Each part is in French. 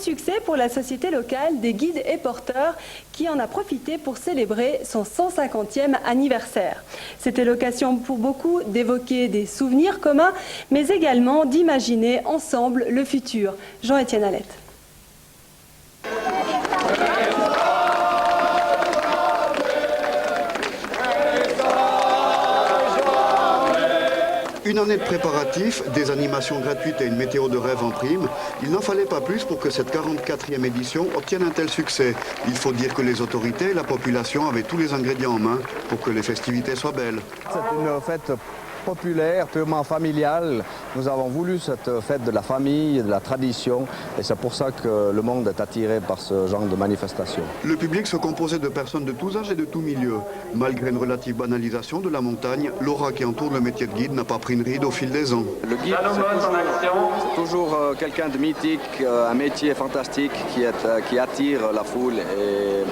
Succès pour la société locale des guides et porteurs qui en a profité pour célébrer son 150e anniversaire. C'était l'occasion pour beaucoup d'évoquer des souvenirs communs, mais également d'imaginer ensemble le futur. Jean-Étienne Alette. Une année de préparatifs, des animations gratuites et une météo de rêve en prime, il n'en fallait pas plus pour que cette 44e édition obtienne un tel succès. Il faut dire que les autorités et la population avaient tous les ingrédients en main pour que les festivités soient belles. C'est une fête populaire, purement familiale. Nous avons voulu cette fête de la famille, de la tradition, et c'est pour ça que le monde est attiré par ce genre de manifestation. Le public se composait de personnes de tous âges et de tous milieux. Malgré une relative banalisation de la montagne, l'aura qui entoure le métier de guide n'a pas pris une ride au fil des ans. Le guide, c'est toujours quelqu'un de mythique, un métier fantastique qui attire la foule et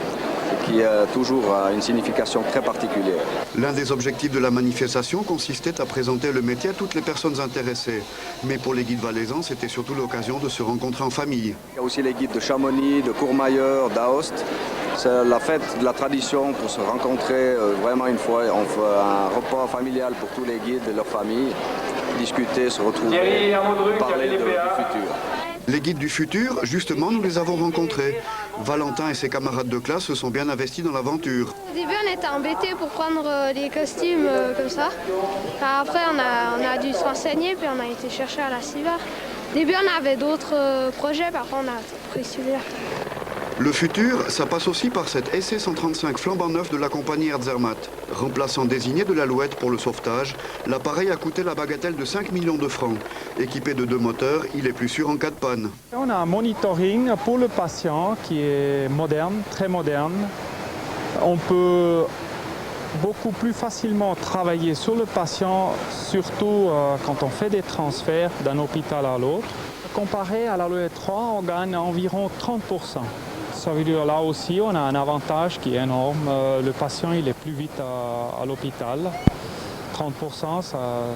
qui a toujours une signification très particulière. L'un des objectifs de la manifestation consistait à présenter le métier à toutes les personnes intéressées. Mais pour les guides valaisans, c'était surtout l'occasion de se rencontrer en famille. Il y a aussi les guides de Chamonix, de Courmayeur, d'Aoste. C'est la fête de la tradition pour se rencontrer vraiment une fois. On fait un repas familial pour tous les guides et leurs familles, discuter, se retrouver, parler du futur. Les guides du futur, justement, nous les avons rencontrés. Valentin et ses camarades de classe se sont bien investis dans l'aventure. Au début, on était embêtés pour prendre les costumes comme ça. Après, on a dû se renseigner, puis on a été chercher à la Civa. Au début, on avait d'autres projets, par contre, on a pris celui-là. Le futur, ça passe aussi par cet SC-135 flambant neuf de la compagnie Herzermatt. Remplaçant désigné de l'Alouette pour le sauvetage, l'appareil a coûté la bagatelle de 5 millions de francs. Équipé de 2 moteurs, il est plus sûr en cas de panne. On a un monitoring pour le patient qui est moderne, très moderne. On peut beaucoup plus facilement travailler sur le patient, surtout quand on fait des transferts d'un hôpital à l'autre. Comparé à l'Alouette 3, on gagne environ 30%. Ça veut dire là aussi, on a un avantage qui est énorme. Le patient, il est plus vite à l'hôpital. 30%,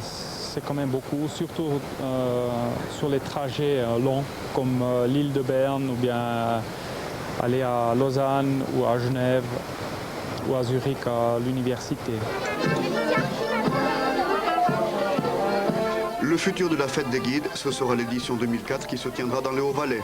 c'est quand même beaucoup, surtout sur les trajets longs, comme l'île de Berne, ou bien aller à Lausanne, ou à Genève, ou à Zurich, à l'université. Le futur de la fête des guides, ce sera l'édition 2004 qui se tiendra dans les Hauts-Valais.